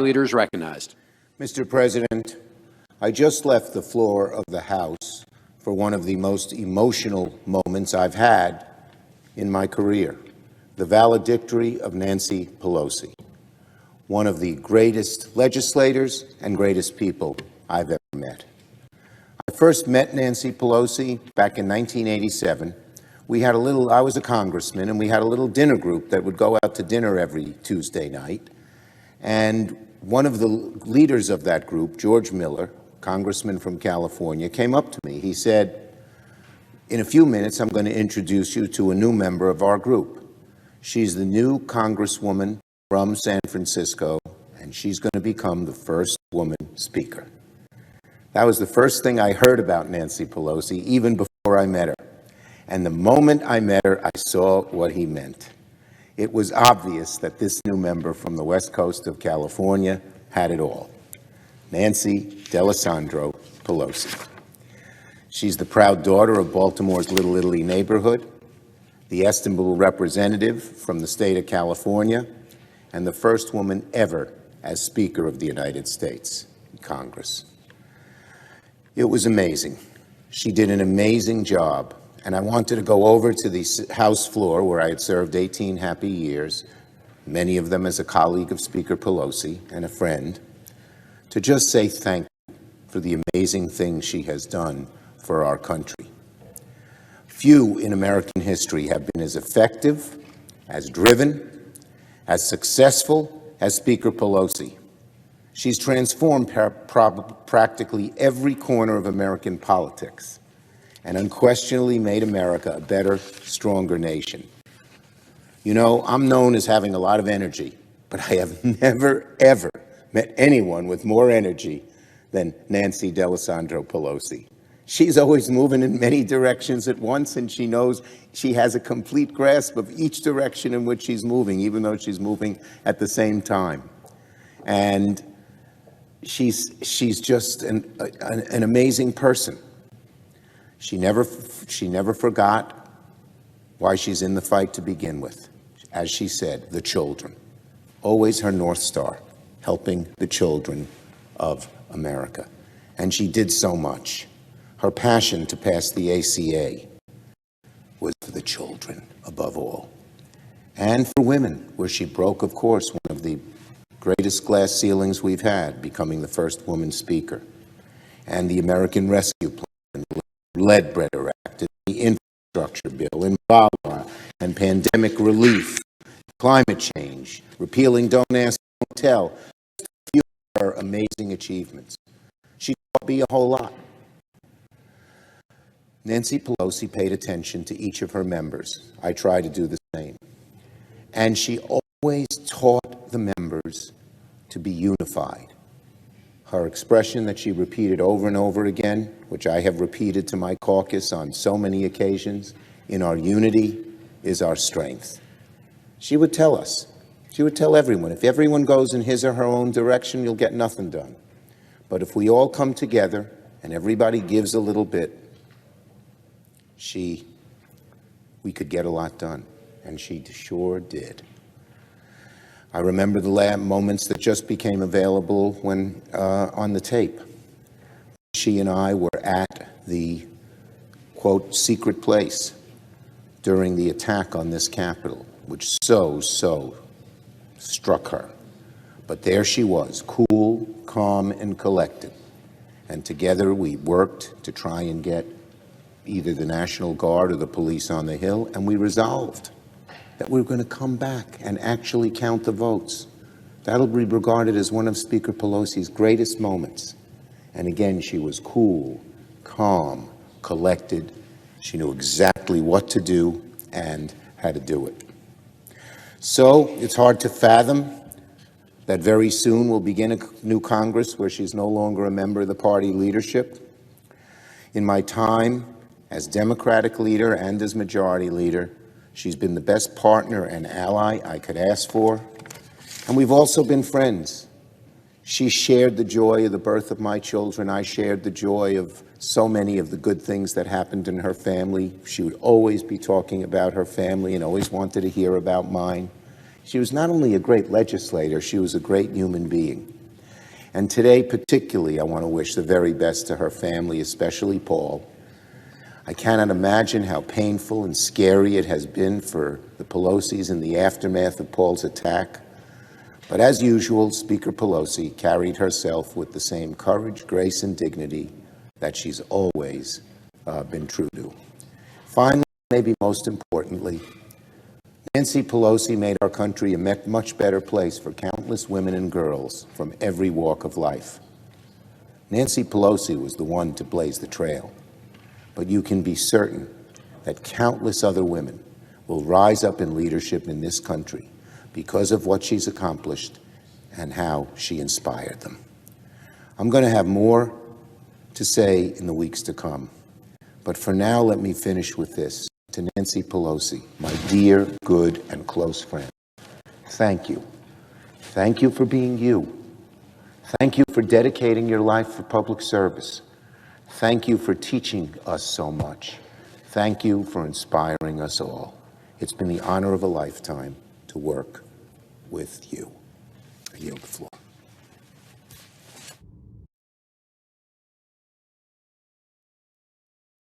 Leader is recognized. Mr. President, I just left the floor of the House for one of the most emotional moments I've had in my career, the valedictory of Nancy Pelosi, one of the greatest legislators and greatest people I've ever met. I first met Nancy Pelosi back in 1987. I was a congressman, and we had a little dinner group that would go out to dinner every Tuesday night. And one of the leaders of that group, George Miller, congressman from California, came up to me. He said, "In a few minutes, I'm going to introduce you to a new member of our group. She's the new congresswoman from San Francisco, and she's going to become the first woman speaker." That was the first thing I heard about Nancy Pelosi, even before I met her. And the moment I met her, I saw what he meant. It was obvious that this new member from the West Coast of California had it all. Nancy D'Alessandro Pelosi. She's the proud daughter of Baltimore's Little Italy neighborhood, the estimable representative from the state of California, and the first woman ever as Speaker of the United States in Congress. It was amazing. She did an amazing job. And I wanted to go over to the House floor where I had served 18 happy years, many of them as a colleague of Speaker Pelosi and a friend, to just say thank you for the amazing things she has done for our country. Few in American history have been as effective, as driven, as successful as Speaker Pelosi. She's transformed practically every corner of American politics, and unquestionably made America a better, stronger nation. You know, I'm known as having a lot of energy, but I have never, ever met anyone with more energy than Nancy D'Alessandro Pelosi. She's always moving in many directions at once, and she knows she has a complete grasp of each direction in which she's moving, even though she's moving at the same time. And she's just an amazing person. She never forgot why she's in the fight to begin with. As she said, the children. Always her North Star, helping the children of America. And she did so much. Her passion to pass the ACA was for the children above all. And for women, where she broke, of course, one of the greatest glass ceilings we've had, becoming the first woman speaker. And the American Rescue Plan, Leadbetter Act, the infrastructure bill, in VAWA, and pandemic relief, climate change, repealing Don't Ask, Don't Tell. Just a few of her amazing achievements. She taught me a whole lot. Nancy Pelosi paid attention to each of her members. I try to do the same. And she always taught the members to be unified. Her expression that she repeated over and over again, which I have repeated to my caucus on so many occasions, in our unity is our strength. She would tell us, she would tell everyone, if everyone goes in his or her own direction, you'll get nothing done. But if we all come together and everybody gives a little bit, we could get a lot done. And she sure did. I remember the moments that just became available when on the tape. She and I were at the, quote, secret place during the attack on this Capitol, which so struck her. But there she was, cool, calm, and collected. And together we worked to try and get either the National Guard or the police on the Hill, and we resolved that we were going to come back and actually count the votes. That'll be regarded as one of Speaker Pelosi's greatest moments. And again, she was cool, calm, collected. She knew exactly what to do and how to do it. So it's hard to fathom that very soon we'll begin a new Congress where she's no longer a member of the party leadership. In my time as Democratic leader and as Majority Leader, she's been the best partner and ally I could ask for. And we've also been friends. She shared the joy of the birth of my children. I shared the joy of so many of the good things that happened in her family. She would always be talking about her family and always wanted to hear about mine. She was not only a great legislator, she was a great human being. And today, particularly, I want to wish the very best to her family, especially Paul. I cannot imagine how painful and scary it has been for the Pelosis in the aftermath of Paul's attack. But as usual, Speaker Pelosi carried herself with the same courage, grace, and dignity that she's always been true to. Finally, maybe most importantly, Nancy Pelosi made our country a much better place for countless women and girls from every walk of life. Nancy Pelosi was the one to blaze the trail, but you can be certain that countless other women will rise up in leadership in this country because of what she's accomplished and how she inspired them. I'm going to have more to say in the weeks to come, but for now, let me finish with this. To Nancy Pelosi, my dear, good, and close friend, thank you. Thank you for being you. Thank you for dedicating your life for public service. Thank you for teaching us so much. Thank you for inspiring us all. It's been the honor of a lifetime to work with you. I yield the floor.